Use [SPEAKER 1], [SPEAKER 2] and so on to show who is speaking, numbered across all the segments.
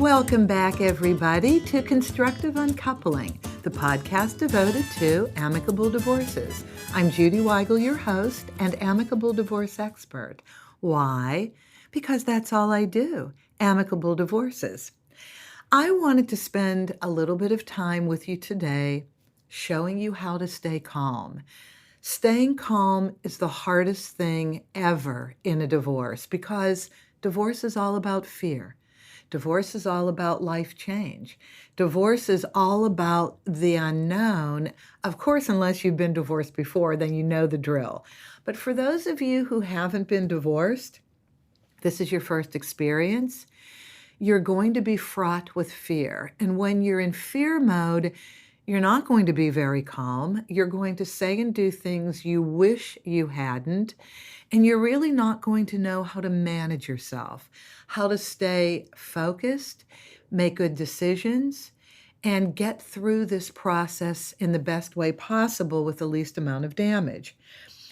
[SPEAKER 1] Welcome back, everybody, to Constructive Uncoupling, the podcast devoted to amicable divorces. I'm Judy Weigel, your host and amicable divorce expert. Why? Because that's all I do, amicable divorces. I wanted to spend a little bit of time with you today showing you how to stay calm. Staying calm is the hardest thing ever in a divorce because divorce is all about fear. Divorce is all about life change. Divorce is all about the unknown. Of course, unless you've been divorced before, then you know the drill. But for those of you who haven't been divorced, this is your first experience, you're going to be fraught with fear. And when you're in fear mode, you're not going to be very calm. You're going to say and do things you wish you hadn't. And you're really not going to know how to manage yourself, how to stay focused, make good decisions, and get through this process in the best way possible with the least amount of damage.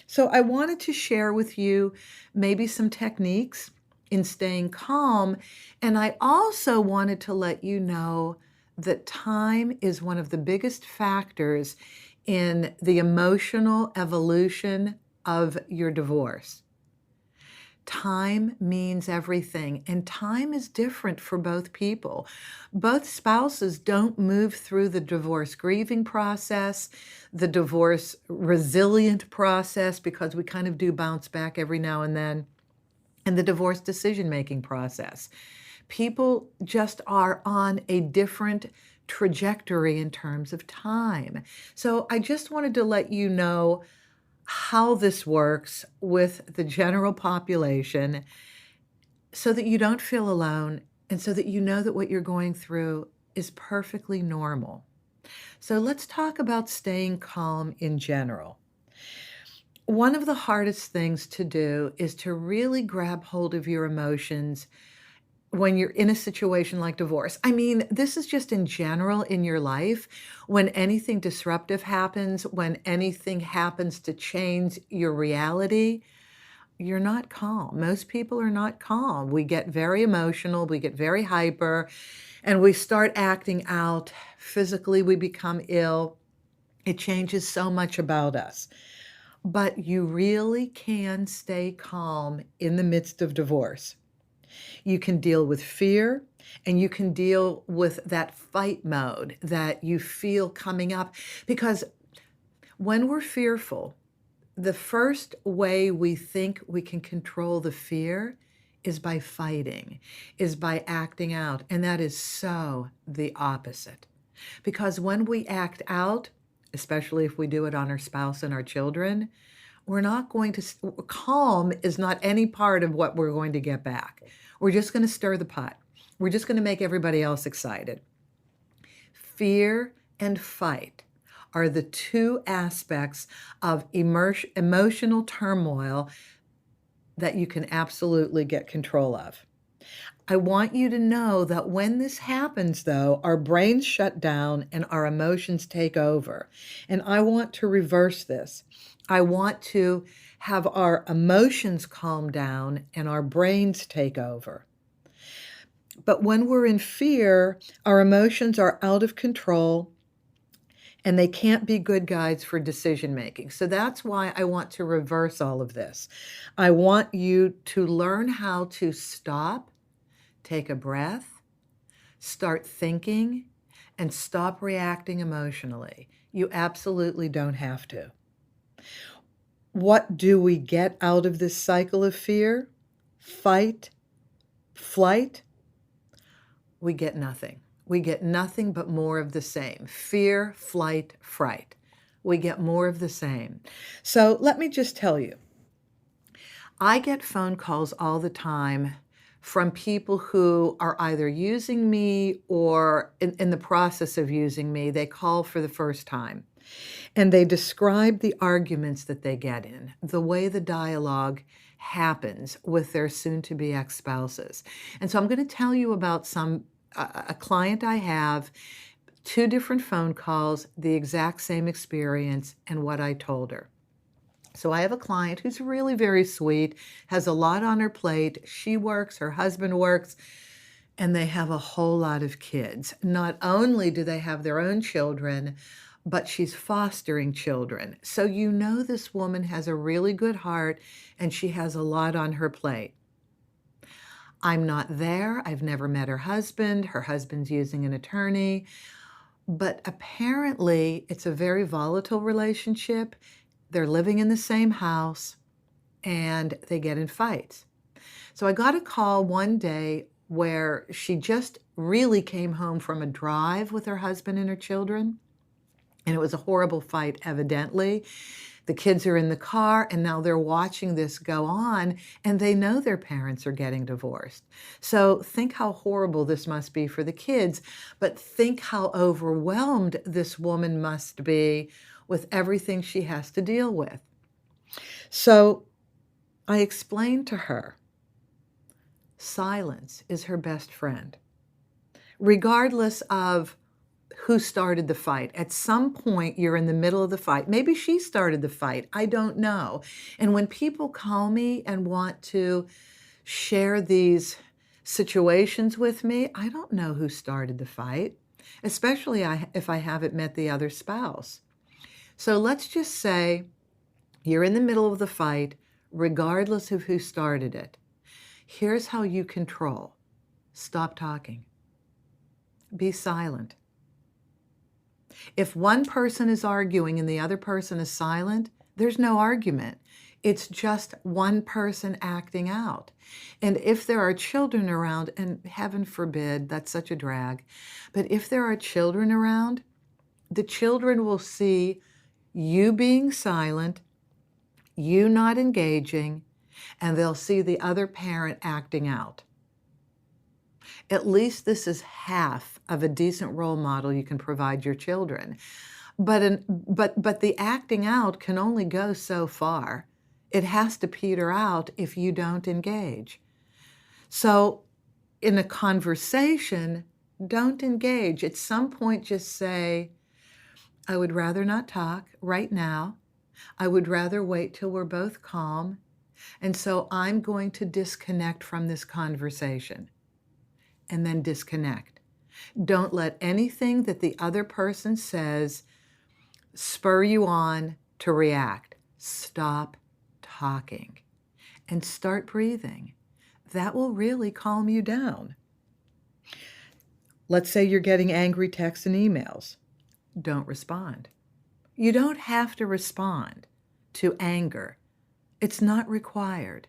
[SPEAKER 1] So I wanted to share with you maybe some techniques in staying calm. And I also wanted to let you know that time is one of the biggest factors in the emotional evolution of your divorce. Time means everything, and time is different for both people. Both spouses don't move through the divorce grieving process, the divorce resilient process, because we kind of do bounce back every now and then, and the divorce decision-making process. People just are on a different trajectory in terms of time. So I just wanted to let you know how this works with the general population so that you don't feel alone and so that you know that what you're going through is perfectly normal. So let's talk about staying calm in general. One of the hardest things to do is to really grab hold of your emotions when you're in a situation like divorce. I mean, this is just in general in your life. When anything disruptive happens, when anything happens to change your reality, you're not calm. Most people are not calm. We get very emotional, we get very hyper, and we start acting out. Physically, we become ill. It changes so much about us. But you really can stay calm in the midst of divorce. You can deal with fear, and you can deal with that fight mode that you feel coming up. Because when we're fearful, the first way we think we can control the fear is by fighting, is by acting out. And that is so the opposite. Because when we act out, especially if we do it on our spouse and our children, we're not going to, calm is not any part of what we're going to get back. We're just going to stir the pot. We're just going to make everybody else excited. Fear and fight are the two aspects of emotional turmoil that you can absolutely get control of. I want you to know that when this happens, though, our brains shut down and our emotions take over. And I want to reverse this. I want to have our emotions calm down and our brains take over. But when we're in fear, our emotions are out of control and they can't be good guides for decision making. So that's why I want to reverse all of this. I want you to learn how to stop, take a breath, start thinking, and stop reacting emotionally. You absolutely don't have to. What do we get out of this cycle of fear, fight, flight? We get nothing. We get nothing but more of the same. Fear, flight, fright. We get more of the same. So let me just tell you, I get phone calls all the time from people who are either using me or in the process of using me. They call for the first time. And they describe the arguments that they get in, the way the dialogue happens with their soon-to-be ex-spouses. And so I'm going to tell you about a client I have, 2 different phone calls, the exact same experience, and what I told her. So I have a client who's really very sweet, has a lot on her plate. She works, her husband works, and they have a whole lot of kids. Not only do they have their own children, but she's fostering children. So you know this woman has a really good heart and she has a lot on her plate. I'm not there. I've never met her husband. Her husband's using an attorney. But apparently it's a very volatile relationship. They're living in the same house and they get in fights. So I got a call one day where she just really came home from a drive with her husband and her children. And it was a horrible fight, evidently. The kids are in the car and now they're watching this go on and they know their parents are getting divorced. So think how horrible this must be for the kids, but think how overwhelmed this woman must be with everything she has to deal with. So I explained to her, silence is her best friend. Regardless of who started the fight. At some point, you're in the middle of the fight. Maybe she started the fight. I don't know. And when people call me and want to share these situations with me, I don't know who started the fight, especially if I haven't met the other spouse. So let's just say you're in the middle of the fight, regardless of who started it. Here's how you control. Stop talking. Be silent. If one person is arguing and the other person is silent, there's no argument. It's just one person acting out. And if there are children around, and heaven forbid, that's such a drag, but if there are children around, the children will see you being silent, you not engaging, and they'll see the other parent acting out. At least this is half of a decent role model you can provide your children. But the acting out can only go so far. It has to peter out if you don't engage. So in a conversation, don't engage. At some point, just say, I would rather not talk right now. I would rather wait till we're both calm. And so I'm going to disconnect from this conversation. And then disconnect. Don't let anything that the other person says spur you on to react. Stop talking and start breathing. That will really calm you down. Let's say you're getting angry texts and emails. Don't respond. You don't have to respond to anger. It's not required.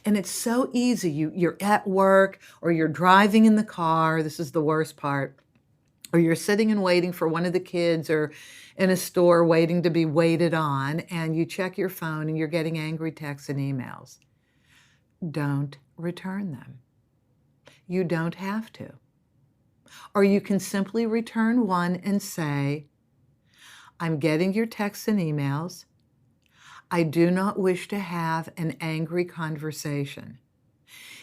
[SPEAKER 1] And it's so easy. You're at work or you're driving in the car. This is the worst part. Or you're sitting and waiting for one of the kids or in a store waiting to be waited on, and you check your phone and you're getting angry texts and emails. Don't return them. You don't have to. Or you can simply return one and say, I'm getting your texts and emails. I do not wish to have an angry conversation.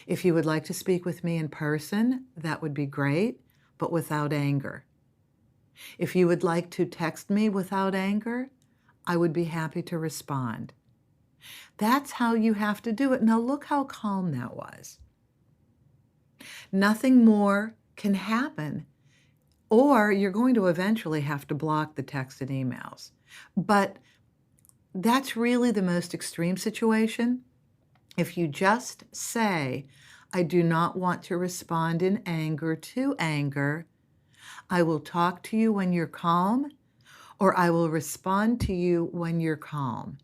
[SPEAKER 1] If you would like to speak with me in person, that would be great, but without anger. If you would like to text me without anger, I would be happy to respond. That's how you have to do it. Now look how calm that was. Nothing more can happen, or you're going to eventually have to block the text and emails. But that's really the most extreme situation. If you just say, I do not want to respond in anger to anger, I will talk to you when you're calm, or I will respond to you when you're calm.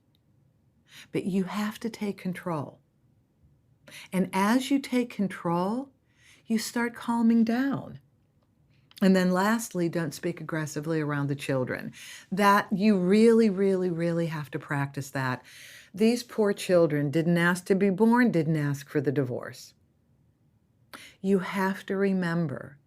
[SPEAKER 1] But you have to take control. And as you take control, you start calming down. And then lastly, don't speak aggressively around the children. That you really, really, really have to practice that. These poor children didn't ask to be born, didn't ask for the divorce. You have to remember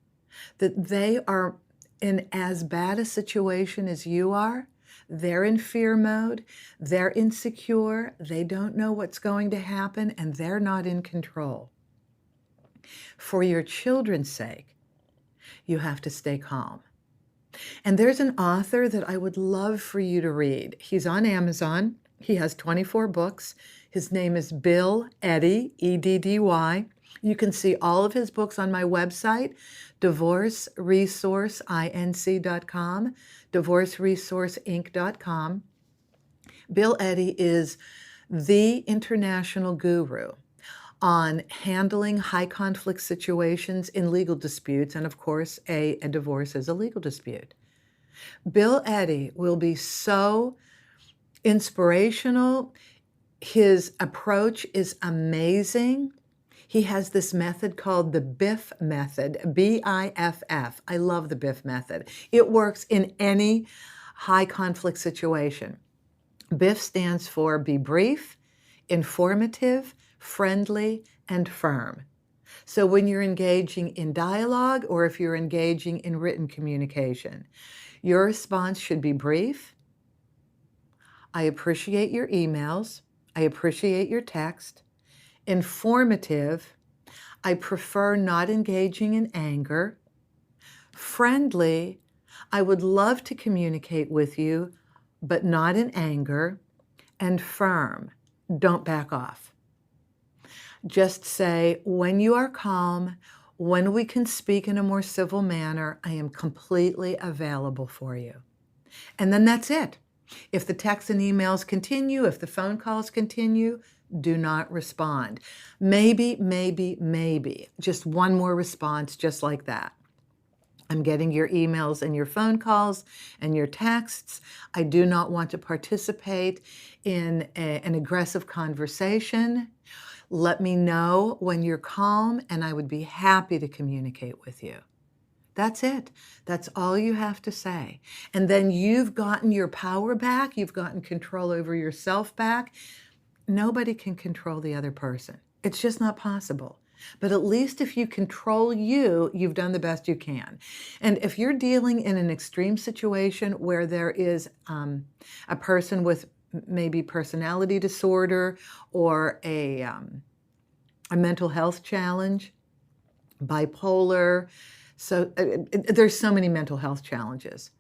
[SPEAKER 1] that they are in as bad a situation as you are. They're in fear mode, they're insecure, they don't know what's going to happen, and they're not in control. For your children's sake, you have to stay calm. And there's an author that I would love for you to read. He's on Amazon. He has 24 books. His name is Bill Eddy, E-D-D-Y. You can see all of his books on my website, divorceresourceinc.com, divorceresourceinc.com. Bill Eddy is the international guru on handling high conflict situations in legal disputes, and of course, a divorce is a legal dispute. Bill Eddy will be so inspirational. His approach is amazing. He has this method called the Biff Method, Biff. I love the Biff Method. It works in any high conflict situation. Biff stands for be brief, informative, friendly, and firm. So when you're engaging in dialogue or if you're engaging in written communication, your response should be brief. I appreciate your emails. I appreciate your text. Informative. I prefer not engaging in anger. Friendly. I would love to communicate with you, but not in anger. And firm. Don't back off. Just say, when you are calm, when we can speak in a more civil manner, I am completely available for you. And then that's it. If the texts and emails continue, if the phone calls continue, do not respond. Maybe, just one more response just like that. I'm getting your emails and your phone calls and your texts. I do not want to participate in an aggressive conversation. Let me know when you're calm, and I would be happy to communicate with you. That's it. That's all you have to say. And then you've gotten your power back. You've gotten control over yourself back. Nobody can control the other person. It's just not possible. But at least if you control you, you've done the best you can. And if you're dealing in an extreme situation where there is a person with maybe personality disorder or a mental health challenge, bipolar, so there's so many mental health challenges.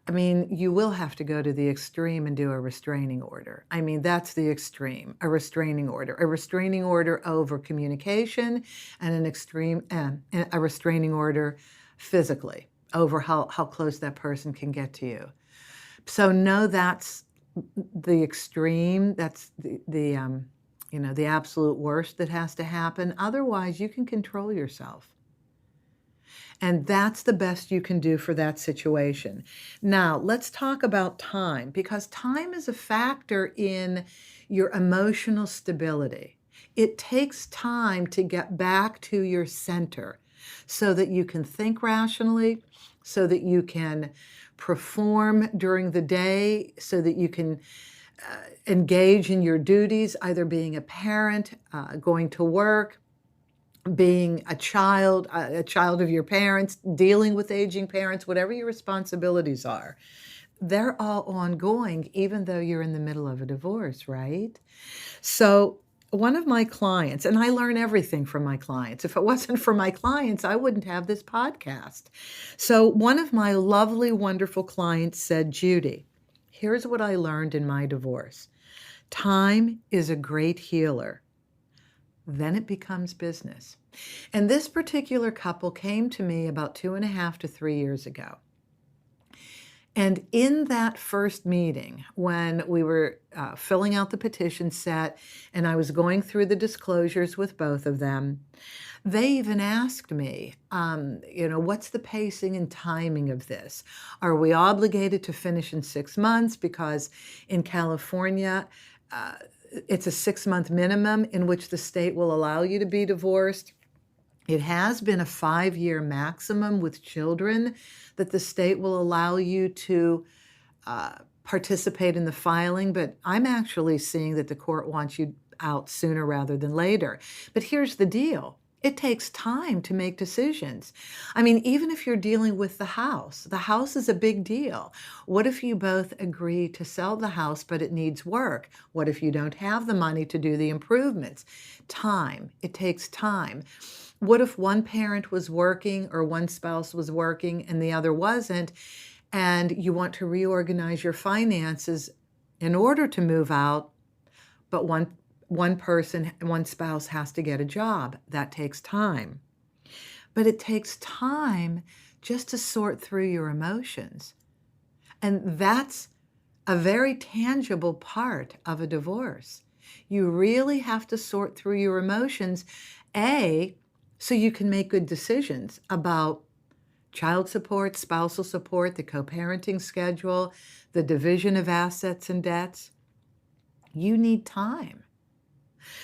[SPEAKER 1] I mean, you will have to go to the extreme and do a restraining order. I mean, that's the extreme, a restraining order. A restraining order over communication and a restraining order physically over how close that person can get to you. So no, that's the extreme. That's the absolute worst that has to happen. Otherwise, you can control yourself. And that's the best you can do for that situation. Now, let's talk about time, because time is a factor in your emotional stability. It takes time to get back to your center so that you can think rationally, so that you can perform during the day, so that you can engage in your duties, either being a parent, going to work, being a child of your parents, dealing with aging parents, whatever your responsibilities are. They're all ongoing, even though you're in the middle of a divorce, right? So one of my clients, and I learn everything from my clients. If it wasn't for my clients, I wouldn't have this podcast. So one of my lovely, wonderful clients said, Judy, here's what I learned in my divorce. Time is a great healer. Then it becomes business. And this particular couple came to me about 2.5 to 3 years ago. And in that first meeting, when we were filling out the petition set and I was going through the disclosures with both of them, they even asked me, what's the pacing and timing of this? Are we obligated to finish in 6 months? Because in California, it's a 6-month minimum in which the state will allow you to be divorced. It has been a 5-year maximum with children that the state will allow you to participate in the filing, but I'm actually seeing that the court wants you out sooner rather than later. But here's the deal. It takes time to make decisions. I mean, even if you're dealing with the house is a big deal. What if you both agree to sell the house, but it needs work? What if you don't have the money to do the improvements? Time. It takes time. What if one parent was working or one spouse was working and the other wasn't, and you want to reorganize your finances in order to move out, but one one spouse has to get a job. That takes time. But it takes time just to sort through your emotions. And that's a very tangible part of a divorce. You really have to sort through your emotions, so you can make good decisions about child support, spousal support, the co-parenting schedule, the division of assets and debts. You need time.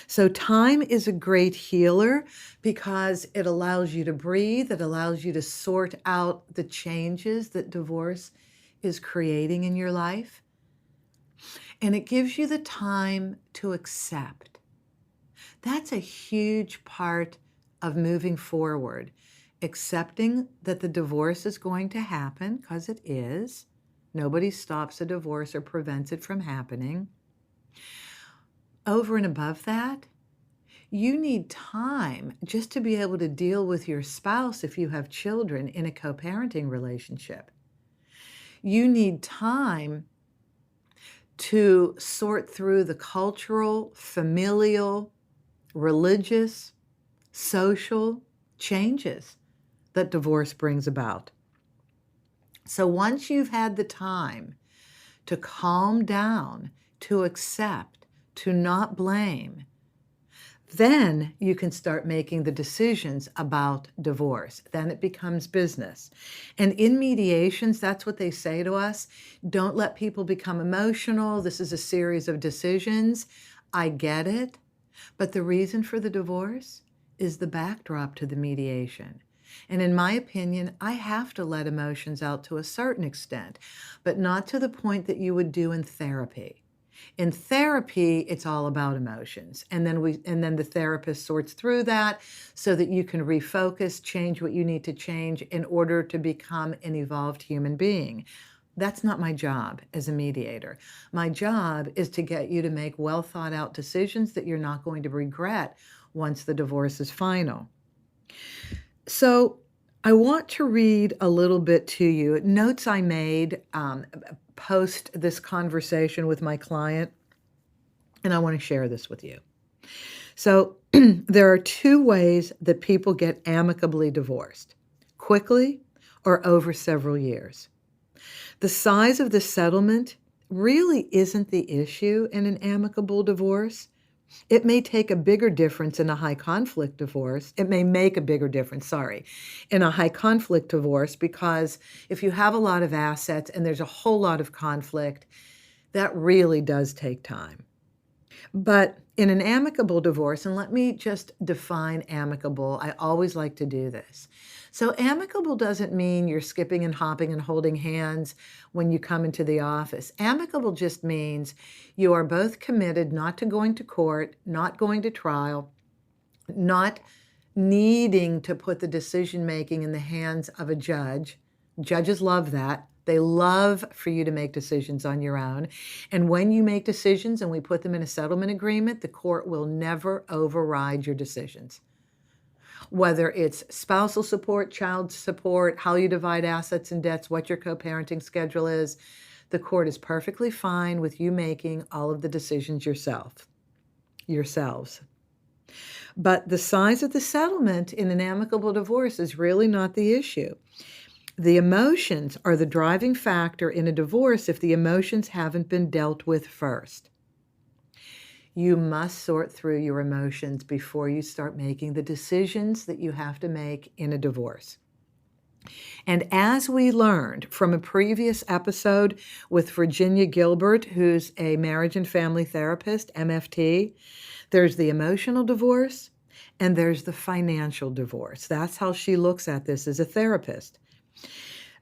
[SPEAKER 1] So time is a great healer because it allows you to breathe. It allows you to sort out the changes that divorce is creating in your life. And it gives you the time to accept. That's a huge part of moving forward. Accepting that the divorce is going to happen, because it is. Nobody stops a divorce or prevents it from happening. Over and above that, you need time just to be able to deal with your spouse if you have children in a co-parenting relationship. You need time to sort through the cultural, familial, religious, social changes that divorce brings about. So once you've had the time to calm down, to accept, to not blame, then you can start making the decisions about divorce. Then it becomes business. And in mediations, that's what they say to us. Don't let people become emotional. This is a series of decisions. I get it. But the reason for the divorce is the backdrop to the mediation. And in my opinion, I have to let emotions out to a certain extent, but not to the point that you would do in therapy. In therapy, it's all about emotions. And then the therapist sorts through that so that you can refocus, change what you need to change in order to become an evolved human being. That's not my job as a mediator. My job is to get you to make well thought out decisions that you're not going to regret once the divorce is final. So I want to read a little bit to you, notes I made post this conversation with my client, and I want to share this with you. So there are two ways that people get amicably divorced: quickly or over several years. The size of the settlement really isn't the issue in an amicable divorce. It may take a bigger difference in a high conflict divorce. It may make a bigger difference, in a high conflict divorce, because if you have a lot of assets and there's a whole lot of conflict, that really does take time. But in an amicable divorce, and let me just define amicable, I always like to do this. So amicable doesn't mean you're skipping and hopping and holding hands when you come into the office. Amicable just means you are both committed not to going to court, not going to trial, not needing to put the decision-making in the hands of a judge. Judges love that. They love for you to make decisions on your own. And when you make decisions and we put them in a settlement agreement, the court will never override your decisions. Whether it's spousal support, child support, how you divide assets and debts, what your co-parenting schedule is, the court is perfectly fine with you making all of the decisions yourselves. But the size of the settlement in an amicable divorce is really not the issue. The emotions are the driving factor in a divorce if the emotions haven't been dealt with first. You must sort through your emotions before you start making the decisions that you have to make in a divorce. And as we learned from a previous episode with Virginia Gilbert, who's a marriage and family therapist, MFT, there's the emotional divorce and there's the financial divorce. That's how she looks at this as a therapist.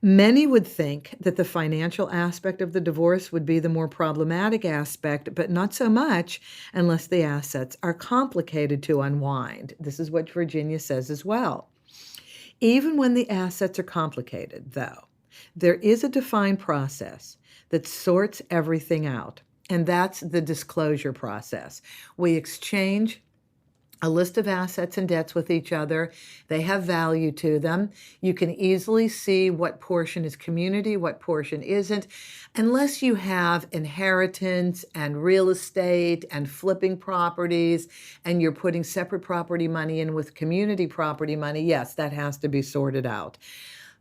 [SPEAKER 1] Many would think that the financial aspect of the divorce would be the more problematic aspect, but not so much unless the assets are complicated to unwind. This is what Virginia says as well. Even when the assets are complicated, though, there is a defined process that sorts everything out, and that's the disclosure process. We exchange a list of assets and debts with each other. They have value to them. You can easily see what portion is community, what portion isn't, unless you have inheritance and real estate and flipping properties and you're putting separate property money in with community property money. Yes, that has to be sorted out.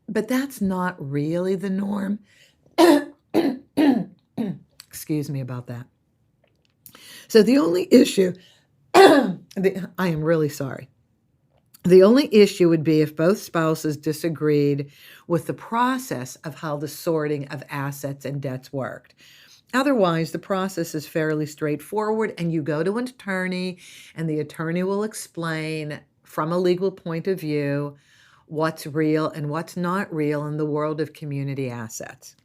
[SPEAKER 1] But that's not really the norm. Excuse me about that. So the only issue I am really sorry. The only issue would be if both spouses disagreed with the process of how the sorting of assets and debts worked. Otherwise, the process is fairly straightforward, and you go to an attorney, and the attorney will explain from a legal point of view what's real and what's not real in the world of community assets.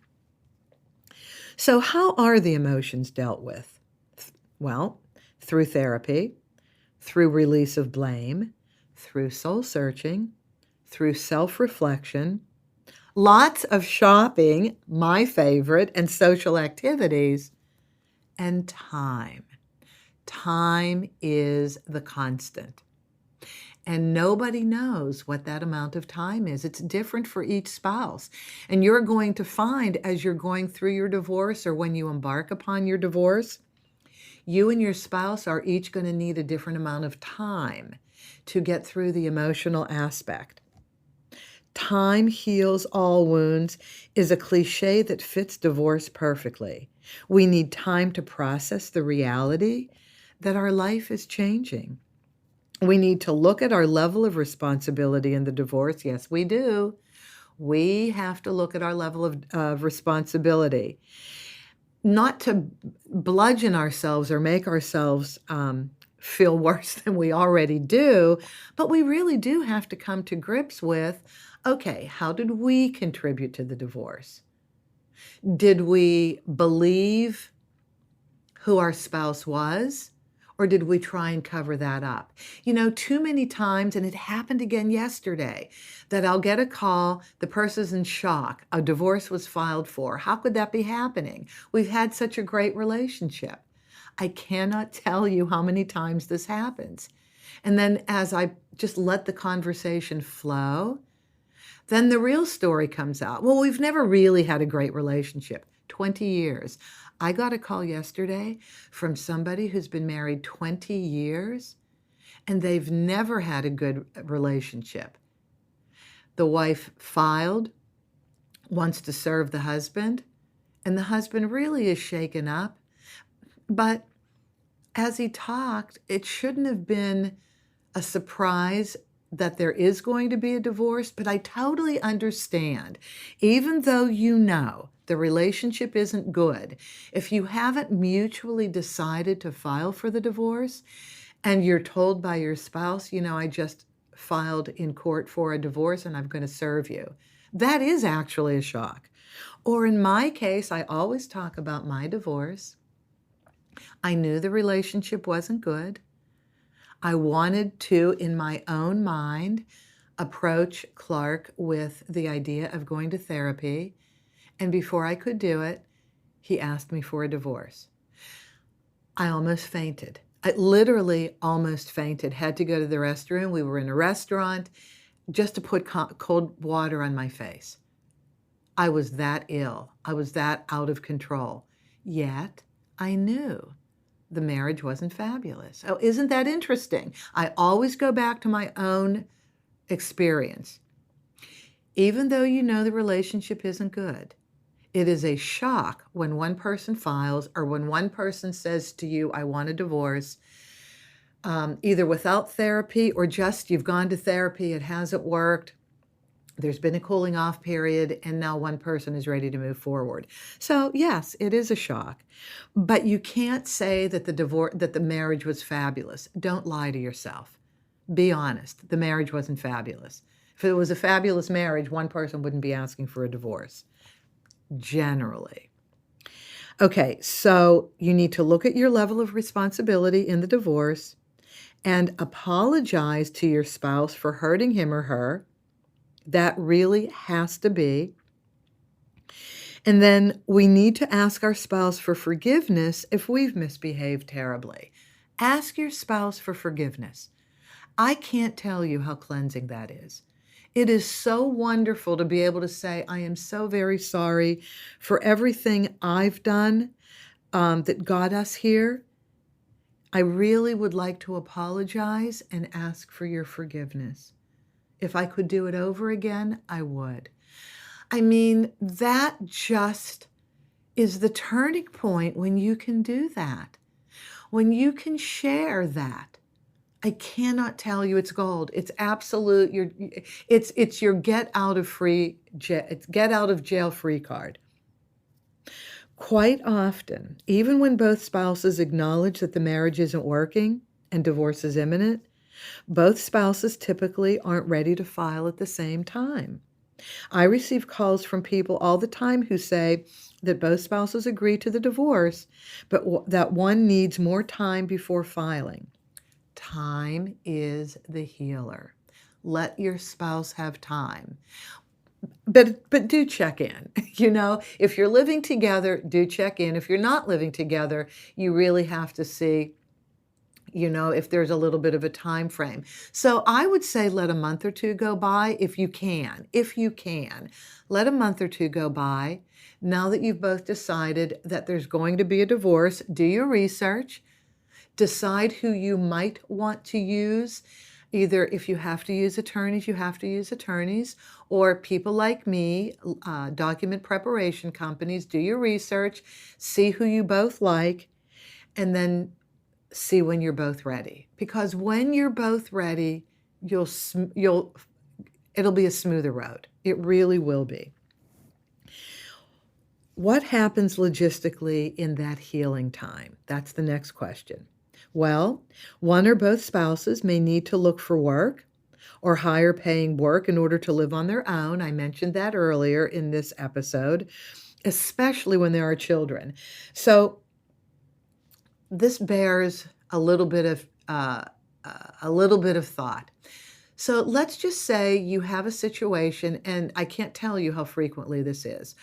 [SPEAKER 1] So how are the emotions dealt with? Well, through therapy, through release of blame, through soul searching, through self-reflection, lots of shopping, my favorite, and social activities, and time. Time is the constant. And nobody knows what that amount of time is. It's different for each spouse. And you're going to find as you're going through your divorce or when you embark upon your divorce, you and your spouse are each going to need a different amount of time to get through the emotional aspect. Time heals all wounds is a cliche that fits divorce perfectly. We need time to process the reality that our life is changing. We need to look at our level of responsibility in the divorce. Yes, we do. We have to look at our level of responsibility. Not to bludgeon ourselves or make ourselves feel worse than we already do, but we really do have to come to grips with, okay, how did we contribute to the divorce? Did we believe who our spouse was? Or did we try and cover that up? You know, too many times, and it happened again yesterday, that I'll get a call, the person's in shock, a divorce was filed for. How could that be happening? We've had such a great relationship. I cannot tell you how many times this happens. And then as I just let the conversation flow, then the real story comes out. Well, we've never really had a great relationship. 20 years. I got a call yesterday from somebody who's been married 20 years and they've never had a good relationship. The wife filed, wants to serve the husband, and the husband really is shaken up. But as he talked, it shouldn't have been a surprise that there is going to be a divorce, but I totally understand. Even though you know the relationship isn't good, if you haven't mutually decided to file for the divorce and you're told by your spouse, you know, I just filed in court for a divorce and I'm going to serve you, that is actually a shock. Or in my case, I always talk about my divorce. I knew the relationship wasn't good. I wanted to, in my own mind, approach Clark with the idea of going to therapy. And before I could do it, he asked me for a divorce. I almost fainted. I literally almost fainted, had to go to the restroom. We were in a restaurant just to put cold water on my face. I was that ill. I was that out of control. Yet I knew the marriage wasn't fabulous. Oh, isn't that interesting? I always go back to my own experience. Even though you know the relationship isn't good, it is a shock when one person files or when one person says to you, I want a divorce, either without therapy or just you've gone to therapy, it hasn't worked, there's been a cooling off period, and now one person is ready to move forward. So yes, it is a shock, but you can't say that the marriage was fabulous. Don't lie to yourself. Be honest. The marriage wasn't fabulous. If it was a fabulous marriage, one person wouldn't be asking for a divorce, generally. Okay, so you need to look at your level of responsibility in the divorce and apologize to your spouse for hurting him or her. That really has to be. And then we need to ask our spouse for forgiveness if we've misbehaved terribly. Ask your spouse for forgiveness. I can't tell you how cleansing that is. It is so wonderful to be able to say, I am so very sorry for everything I've done that got us here. I really would like to apologize and ask for your forgiveness. If I could do it over again, I would. I mean, that just is the turning point when you can do that, when you can share that. I cannot tell you, it's gold. It's absolute. It's your get out of jail free card. Quite often, even when both spouses acknowledge that the marriage isn't working and divorce is imminent, both spouses typically aren't ready to file at the same time. I receive calls from people all the time who say that both spouses agree to the divorce, but that one needs more time before filing. Time is the healer. Let your spouse have time. But do check in. If you're living together, do check in. If you're not living together, you really have to see, if there's a little bit of a time frame. So I would say let a month or two go by if you can. If you can, let a month or two go by. Now that you've both decided that there's going to be a divorce, do your research. Decide who you might want to use. Either if you have to use attorneys, you have to use attorneys, or people like me, document preparation companies. Do your research, see who you both like, and then see when you're both ready. Because when you're both ready, it'll be a smoother road. It really will be. What happens logistically in that healing time? That's the next question. Well, one or both spouses may need to look for work or higher paying work in order to live on their own. I mentioned that earlier in this episode, especially when there are children. So this bears a little bit of thought. So let's just say you have a situation, and I can't tell you how frequently this is.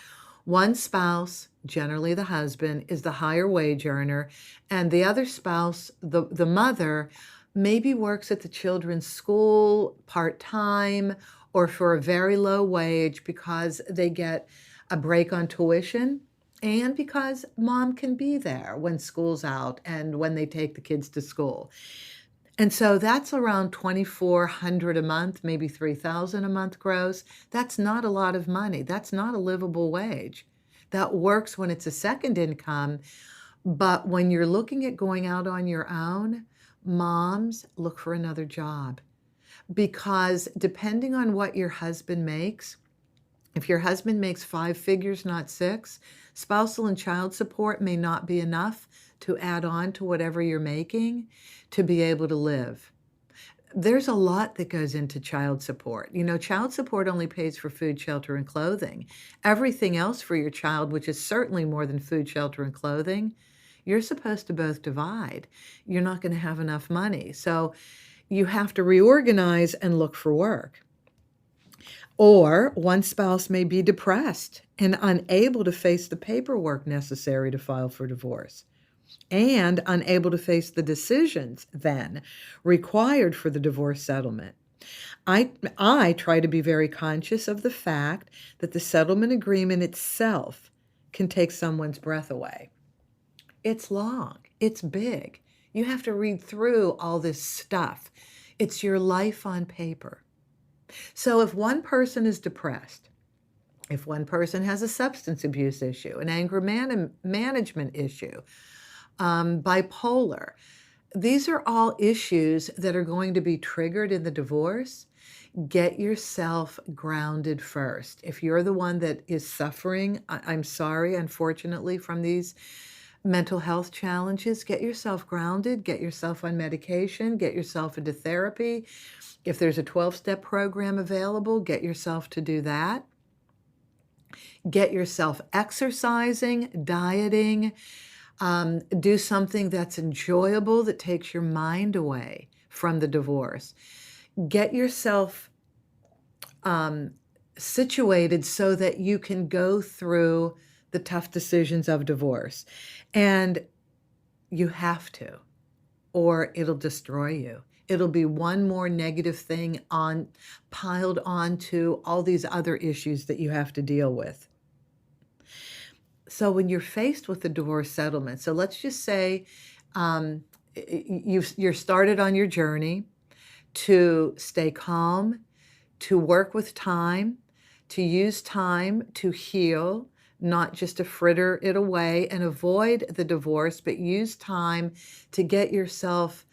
[SPEAKER 1] One spouse, generally the husband, is the higher wage earner, and the other spouse, the mother, maybe works at the children's school part-time or for a very low wage because they get a break on tuition and because mom can be there when school's out and when they take the kids to school. And so that's around $2,400 a month, maybe $3,000 a month gross. That's not a lot of money. That's not a livable wage. That works when it's a second income, but when you're looking at going out on your own, moms, look for another job. Because depending on what your husband makes, if your husband makes 5 figures, not 6, spousal and child support may not be enough to add on to whatever you're making to be able to live. There's a lot that goes into child support. Child support only pays for food, shelter, and clothing. Everything else for your child, which is certainly more than food, shelter, and clothing, you're supposed to both divide. You're not going to have enough money. So you have to reorganize and look for work. Or one spouse may be depressed and unable to face the paperwork necessary to file for divorce, and unable to face the decisions then required for the divorce settlement. I try to be very conscious of the fact that the settlement agreement itself can take someone's breath away. It's long. It's big. You have to read through all this stuff. It's your life on paper. So if one person is depressed, if one person has a substance abuse issue, an anger management issue, bipolar, these are all issues that are going to be triggered in the divorce. Get yourself grounded first. If you're the one that is suffering, I'm sorry, unfortunately, from these mental health challenges, get yourself grounded, get yourself on medication, get yourself into therapy. If there's a 12-step program available, get yourself to do that. Get yourself exercising, dieting. Do something that's enjoyable, that takes your mind away from the divorce. Get yourself situated so that you can go through the tough decisions of divorce. And you have to, or it'll destroy you. It'll be one more negative thing piled onto all these other issues that you have to deal with. So when you're faced with the divorce settlement, so let's just say you're started on your journey to stay calm, to work with time, to use time to heal, not just to fritter it away and avoid the divorce, but use time to get yourself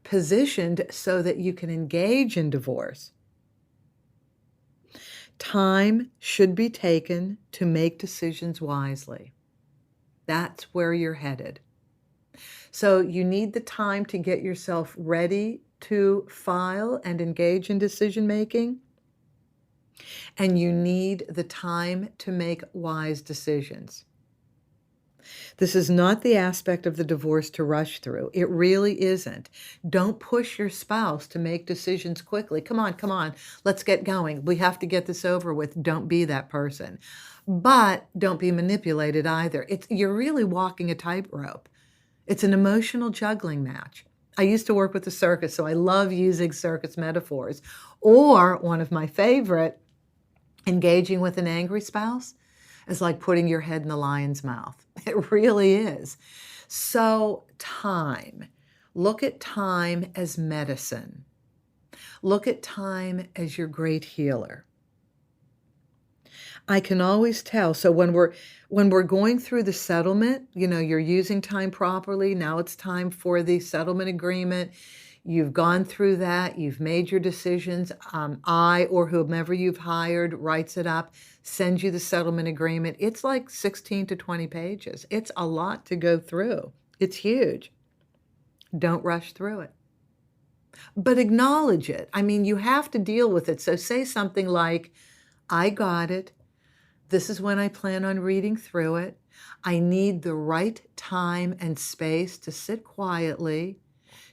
[SPEAKER 1] positioned so that you can engage in divorce. Time should be taken to make decisions wisely. That's where you're headed. So you need the time to get yourself ready to file and engage in decision making. And you need the time to make wise decisions. This is not the aspect of the divorce to rush through. It really isn't. Don't push your spouse to make decisions quickly. Come on, let's get going. We have to get this over with. Don't be that person. But don't be manipulated either. You're really walking a tightrope. It's an emotional juggling match. I used to work with the circus, so I love using circus metaphors. Or one of my favorite, engaging with an angry spouse is like putting your head in the lion's mouth. It really is. So time. Look at time as medicine. Look at time as your great healer. I can always tell. So when we're going through the settlement, you're using time properly. Now it's time for the settlement agreement. You've gone through that. You've made your decisions. I or whomever you've hired writes it up, sends you the settlement agreement. It's like 16 to 20 pages. It's a lot to go through. It's huge. Don't rush through it. But acknowledge it. I mean, you have to deal with it. So say something like, I got it. This is when I plan on reading through it. I need the right time and space to sit quietly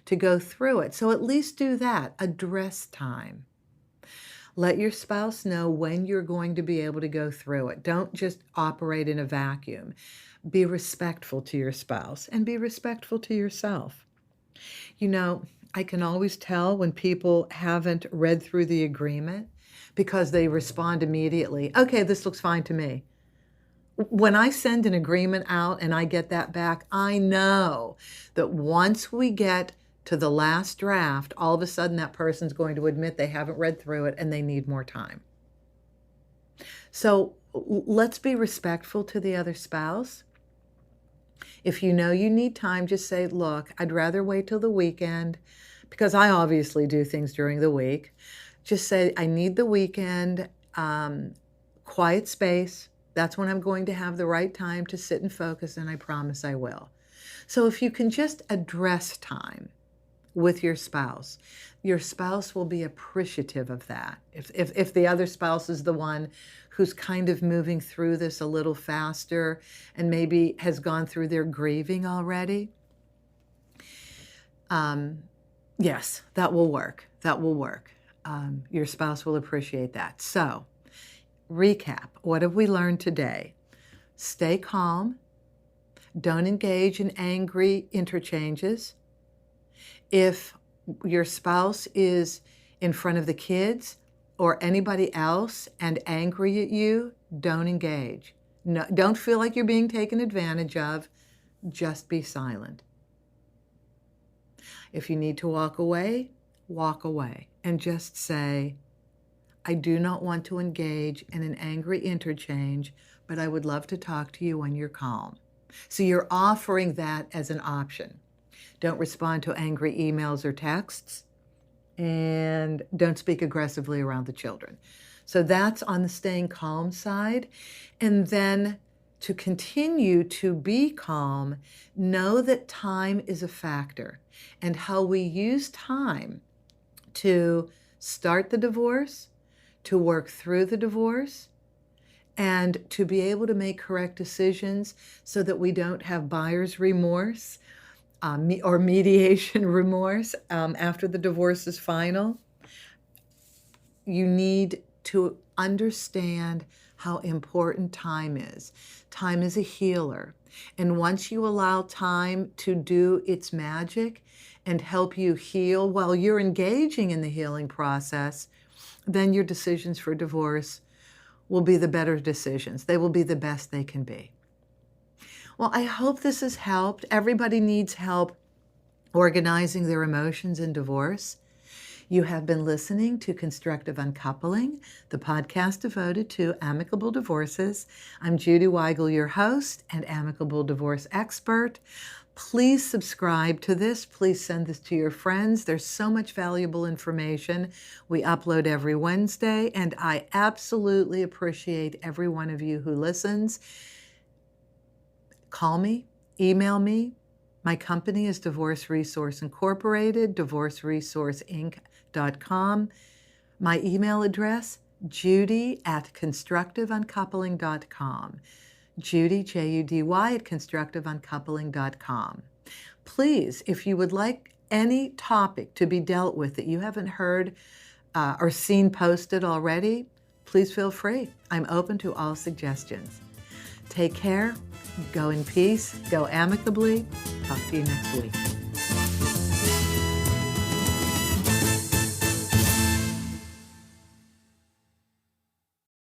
[SPEAKER 1] to go through it. So at least do that. Address time. Let your spouse know when you're going to be able to go through it. Don't just operate in a vacuum. Be respectful to your spouse and be respectful to yourself. I can always tell when people haven't read through the agreement because they respond immediately. Okay, this looks fine to me. When I send an agreement out and I get that back, I know that once we get to the last draft, all of a sudden that person's going to admit they haven't read through it and they need more time. So let's be respectful to the other spouse. If you know you need time, just say, look, I'd rather wait till the weekend because I obviously do things during the week. Just say, I need the weekend, quiet space. That's when I'm going to have the right time to sit and focus, and I promise I will. So if you can just address time with your spouse will be appreciative of that. If the other spouse is the one who's kind of moving through this a little faster and maybe has gone through their grieving already, yes, that will work. That will work. Your spouse will appreciate that. So, recap. What have we learned today? Stay calm. Don't engage in angry interchanges. If your spouse is in front of the kids or anybody else and angry at you, don't engage. No, don't feel like you're being taken advantage of. Just be silent. If you need to walk away and just say, I do not want to engage in an angry interchange, but I would love to talk to you when you're calm. So you're offering that as an option. Don't respond to angry emails or texts, and don't speak aggressively around the children. So that's on the staying calm side. And then to continue to be calm, know that time is a factor, and how we use time to start the divorce, to work through the divorce, and to be able to make correct decisions so that we don't have buyer's remorse or mediation remorse after the divorce is final. You need to understand how important time is. Time is a healer. And once you allow time to do its magic and help you heal while you're engaging in the healing process, then your decisions for divorce will be the better decisions. They will be the best they can be. Well, I hope this has helped. Everybody needs help organizing their emotions in divorce. You have been listening to Constructive Uncoupling, the podcast devoted to amicable divorces. I'm Judy Weigel, your host and amicable divorce expert. Please subscribe to this. Please send this to your friends. There's so much valuable information. We upload every Wednesday, and I absolutely appreciate every one of you who listens. Call me, email me. My company is Divorce Resource Incorporated, divorceresourceinc.com. My email address, judy@constructiveuncoupling.com. Judy, Judy, at constructiveuncoupling.com. Please, if you would like any topic to be dealt with that you haven't heard or seen posted already, please feel free. I'm open to all suggestions. Take care. Go in peace. Go amicably. Talk to you next week.